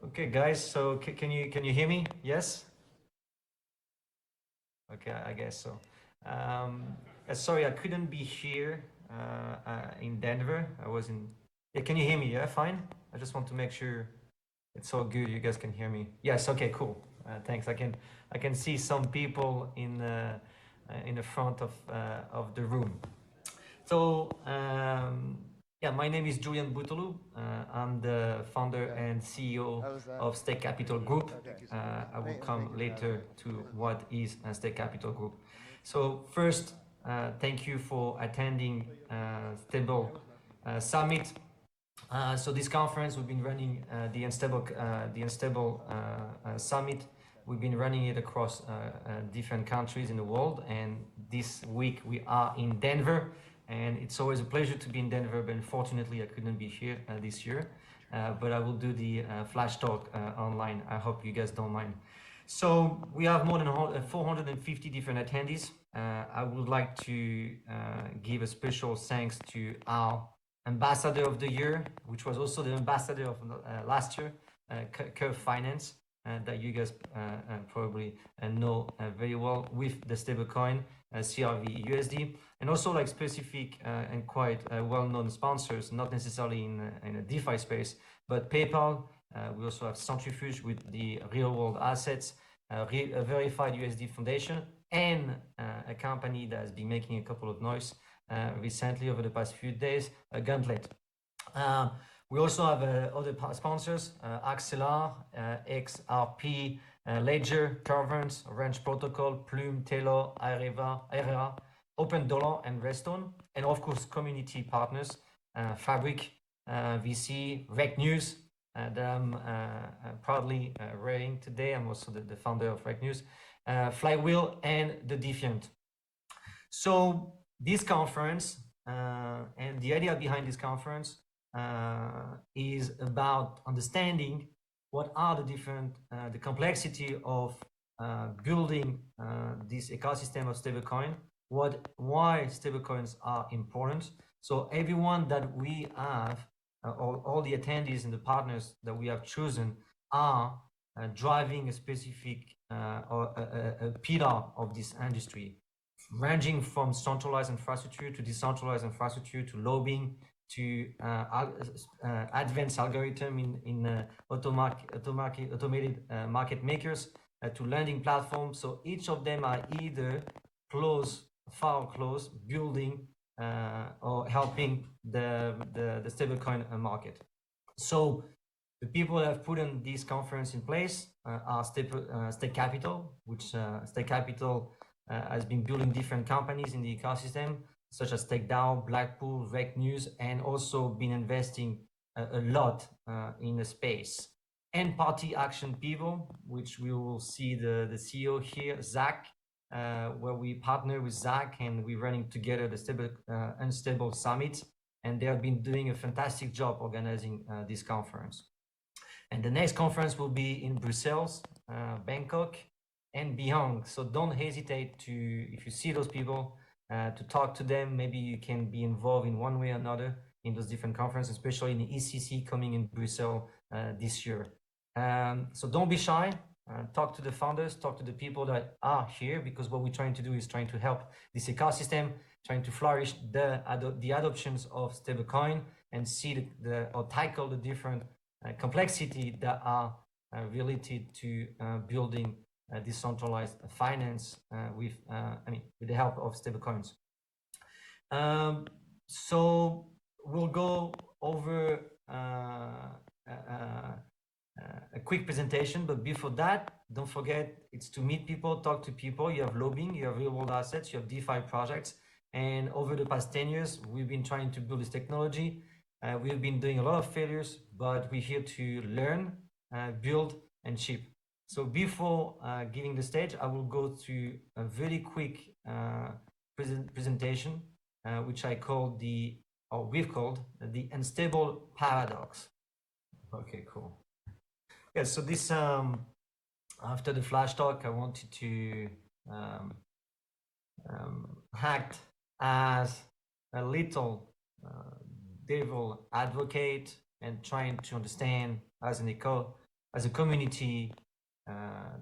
Okay, guys. So can you hear me? Yes. Okay, I guess so. Um, Sorry, I couldn't be here in Denver. I was in. Yeah, can you hear me? Yeah, fine. I just want to make sure it's all good. You guys can hear me. Yes. Okay. Cool. Thanks. I can see some people in the front of the room. So, yeah, my name is Julien Bouteloup. I'm the founder and CEO of Stake Capital Group. I will come later to what is Stake Capital Group. So first, thank you for attending Stable Summit. So this conference, we've been running the Unstable Summit. We've been running it across different countries in the world, and this week we are in Denver, and it's always a pleasure to be in Denver. But unfortunately, I couldn't be here this year. But I will do the flash talk online. I hope you guys don't mind. So we have more than 450 different attendees. I would like to give a special thanks to our Ambassador of the Year, which was also the ambassador of last year, Curve Finance, that you guys probably know very well with the stablecoin CRV USD, and also like specific and quite well-known sponsors, not necessarily in a DeFi space, but PayPal. We also have Centrifuge with the real-world assets, a verified USD Foundation, and a company that has been making a couple of noise recently over the past few days, Gauntlet. We also have other sponsors, Axelar, XRP, Ledger, Curvent, Range Protocol, Plume, Taylor, Areva, Open Dollar, and Redstone. And of course, community partners, Fabric, VC, Rec News, that I'm proudly running today. I'm also the founder of Rec News, Flywheel, and The Defiant. So this conference and the idea behind this conference is about understanding what are the different, the complexity of building this ecosystem of stablecoin, why stablecoins are important. So everyone that we have, all the attendees and the partners that we have chosen are driving a specific or a pillar of this industry, ranging from centralized infrastructure to decentralized infrastructure to lobbying to advanced algorithm in automated market makers to lending platforms. So each of them are either far close, building or helping the stablecoin market. So the people that have put in this conference in place are Stake Capital, which Stake Capital has been building different companies in the ecosystem, such as TechDAO, Blackpool, Rec News, and also been investing a lot in the space. And Party Action People, which we will see the CEO here, Zach, where we partner with Zach and we're running together the Unstable Summit. And they have been doing a fantastic job organizing this conference. And the next conference will be in Brussels, Bangkok, and beyond. So don't hesitate to, if you see those people, to talk to them. Maybe you can be involved in one way or another in those different conferences, especially in the ECC coming in Brussels this year. So don't be shy. Talk to the founders, talk to the people that are here, because what we're trying to do is trying to help this ecosystem, trying to flourish the adoptions of stablecoin and see or tackle the different complexity that are related to building decentralized finance with the help of stablecoins. So we'll go over a quick presentation, but before that, don't forget, it's to meet people, talk to people. You have lobbying, you have real world assets, you have DeFi projects, and over the past 10 years, we've been trying to build this technology. We've been doing a lot of failures, but we're here to learn, build, and ship. So before giving the stage, I will go through a very quick presentation, which we've called the unstable paradox. Okay, cool. Yeah, so this, after the flash talk, I wanted to act as a little devil advocate and trying to understand as an as a community,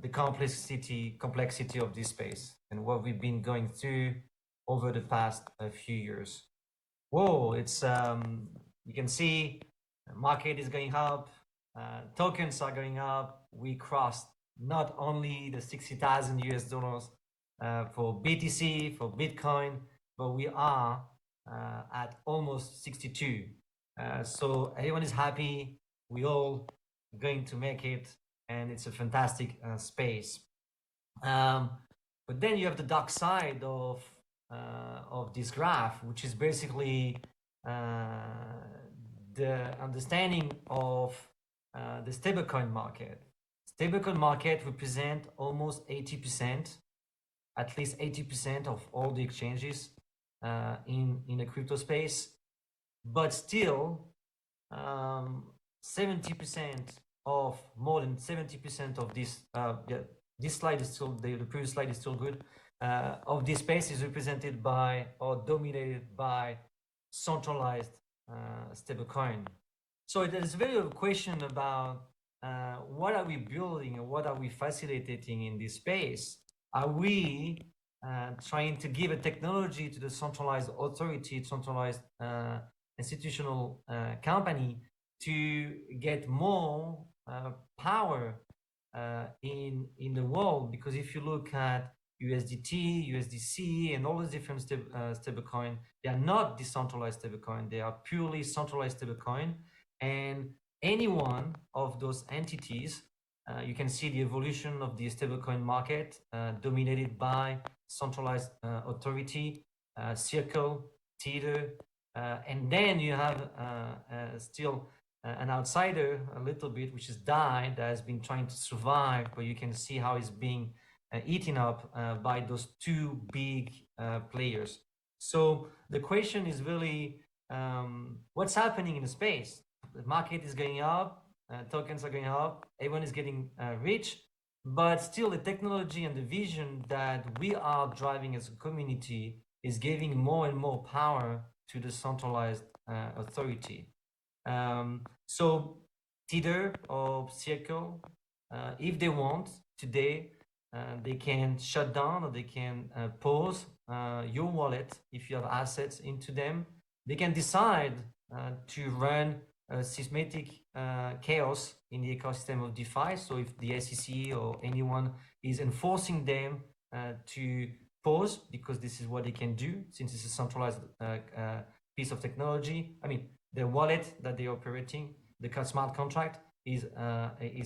the complexity of this space and what we've been going through over the past few years. Whoa, it's you can see the market is going up, tokens are going up. We crossed not only the 60,000 US dollars for BTC, for Bitcoin, but we are at almost 62. So everyone is happy. We all going to make it, and it's a fantastic space. But then you have the dark side of this graph, which is basically the understanding of the stablecoin market. Stablecoin market represent almost 80%, at least 80% of all the exchanges in the crypto space, but still 70% of more than 70% of this this slide is still the previous slide is still good of this space is represented by or dominated by centralized stablecoin. So there is a very question about what are we building and what are we facilitating in this space? Are we trying to give a technology to the centralized authority, centralized institutional company to get more power in the world? Because if you look at USDT, USDC, and all the different stablecoin, they are not decentralized stablecoin. They are purely centralized stablecoin, and any one of those entities, you can see the evolution of the stablecoin market dominated by centralized authority, Circle, Tether, and then you have still an outsider a little bit, which is DAI, that has been trying to survive, but you can see how it's being eaten up by those two big players. So the question is really what's happening in the space? The market is going up, tokens are going up, everyone is getting rich, but still the technology and the vision that we are driving as a community is giving more and more power to the centralized authority. So Tether or Circle, if they want today, they can shut down or they can pause your wallet if you have assets into them. They can decide to run a systematic chaos in the ecosystem of DeFi. So if the SEC or anyone is enforcing them to pause, because this is what they can do since it's a centralized piece of technology. I mean, the wallet that they're operating, the smart contract is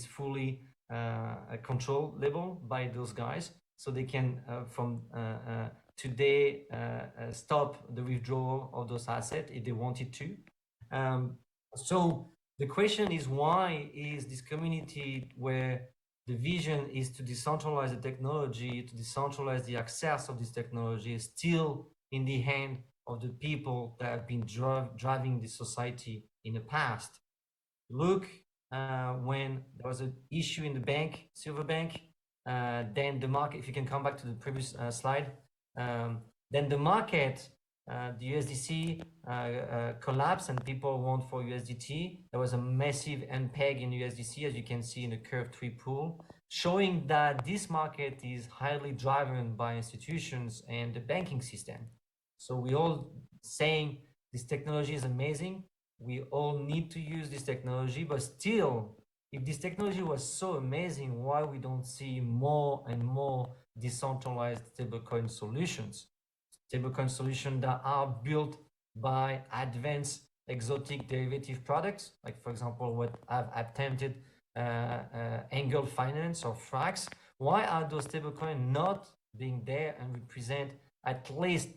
fully controllable by those guys. So they can from today stop the withdrawal of those assets if they wanted to. So the question is, why is this community where the vision is to decentralize the technology, to decentralize the access of this technology, is still in the hand of the people that have been driving this society in the past? Look, when there was an issue in the bank, Silver Bank, then the market, if you can come back to the previous slide, then the market, the USDC collapsed and people want for USDT. There was a massive unpeg in USDC, as you can see in the curve tree pool, showing that this market is highly driven by institutions and the banking system. So we all saying this technology is amazing. We all need to use this technology, but still, if this technology was so amazing, why we don't see more and more decentralized stablecoin solutions? Stablecoin solutions that are built by advanced exotic derivative products, like for example, what I've attempted, Angle Finance or Frax. Why are those stablecoins not being there and represent at least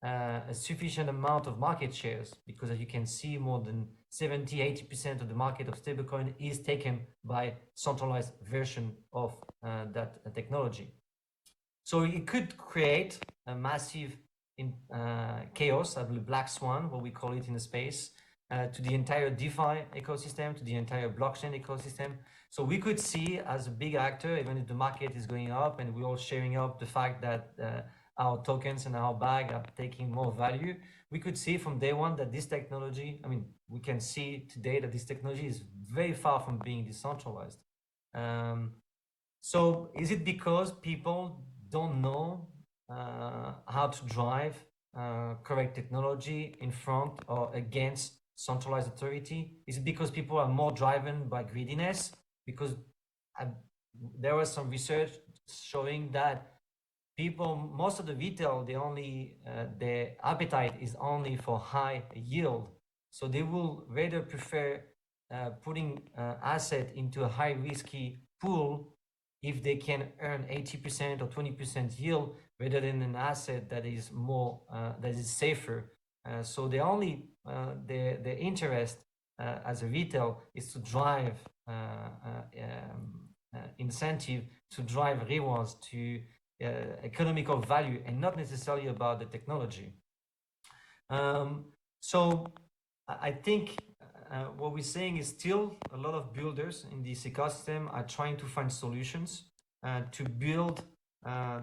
a sufficient amount of market shares? Because as you can see, more than 70-80% of the market of stablecoin is taken by centralized version of that technology. So it could create a massive chaos, I believe black swan, what we call it in the space, to the entire DeFi ecosystem, to the entire blockchain ecosystem. So we could see as a big actor, even if the market is going up and we're all sharing up the fact that our tokens and our bag are taking more value, we could see from day one that this technology, I mean, we can see today that this technology is very far from being decentralized. So is it because people don't know how to drive correct technology in front or against centralized authority? Is it because people are more driven by greediness? Because uh, there was some research showing that people, most of the retail, their appetite is only for high yield. So they will rather prefer putting asset into a high risky pool if they can earn 80% or 20% yield rather than an asset that is more that is safer. So their interest as a retail is to drive incentive, to drive rewards, to economical value, and not necessarily about the technology. So I think what we're saying is still a lot of builders in this ecosystem are trying to find solutions to build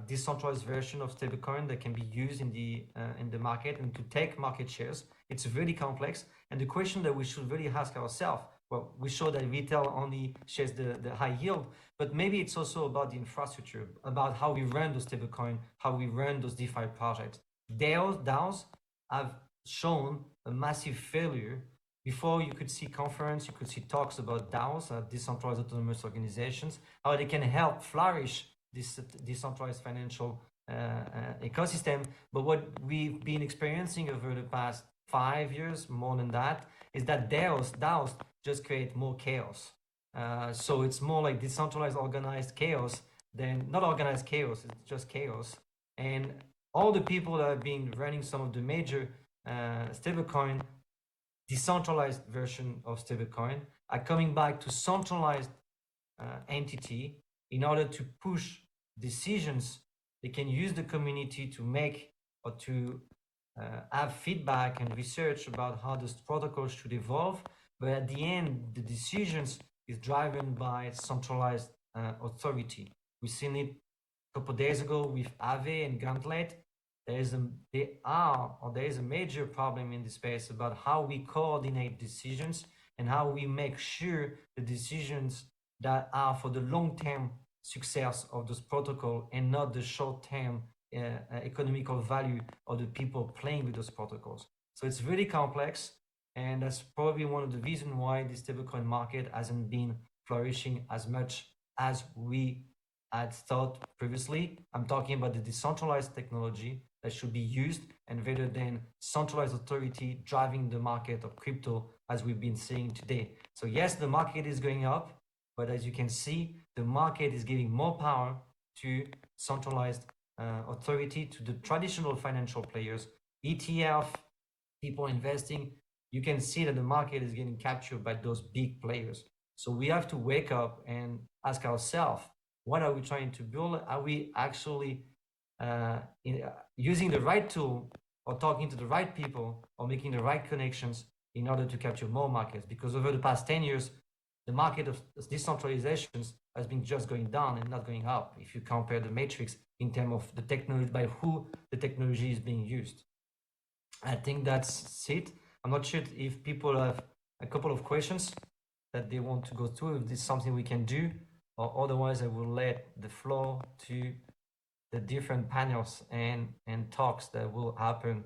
decentralized version of stablecoin that can be used in the market and to take market shares. It's really complex, and the question that we should really ask ourselves, well, we show that retail only shares the high yield, but maybe it's also about the infrastructure, about how we run those stablecoin, how we run those DeFi projects. DAOs have shown a massive failure. Before, you could see conference, you could see talks about DAOs, decentralized autonomous organizations, how they can help flourish this decentralized financial ecosystem. But what we've been experiencing over the past 5 years, more than that, is that DAOs just create more chaos. So it's more like decentralized organized chaos than not organized chaos, it's just chaos. And all the people that have been running some of the major stablecoin, decentralized version of stablecoin, are coming back to centralized entity in order to push decisions. They can use the community to make or to have feedback and research about how this protocol should evolve. But at the end, the decisions is driven by centralized authority. We've seen it a couple of days ago with Aave and Gauntlet. There is a major problem in the space about how we coordinate decisions and how we make sure the decisions that are for the long-term success of this protocol and not the short-term economical value of the people playing with those protocols. So it's really complex, and that's probably one of the reasons why the stablecoin market hasn't been flourishing as much as we had thought previously. I'm talking about the decentralized technology that should be used, and rather than centralized authority driving the market of crypto as we've been seeing today. So yes, the market is going up, but as you can see, the market is giving more power to centralized authority, to the traditional financial players, ETF, people investing. You can see that the market is getting captured by those big players. So we have to wake up and ask ourselves, what are we trying to build? Are we actually using the right tool, or talking to the right people, or making the right connections in order to capture more markets? Because over the past 10 years, the market of decentralizations has been just going down and not going up if you compare the matrix in terms of the technology, by who the technology is being used. I think that's it. I'm not sure if people have a couple of questions that they want to go through, if this is something we can do, or otherwise I will let the floor to the different panels and talks that will happen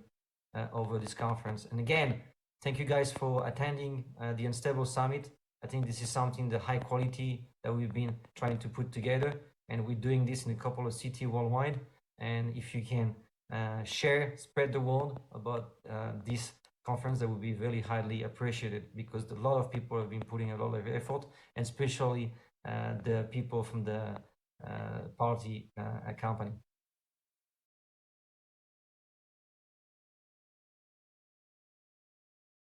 over this conference. And again, thank you guys for attending the Unstable Summit. I think this is something, the high quality that we've been trying to put together, and we're doing this in a couple of cities worldwide. And if you can share, spread the word about this conference, that would be really highly appreciated, because a lot of people have been putting a lot of effort, and especially the people from the party company.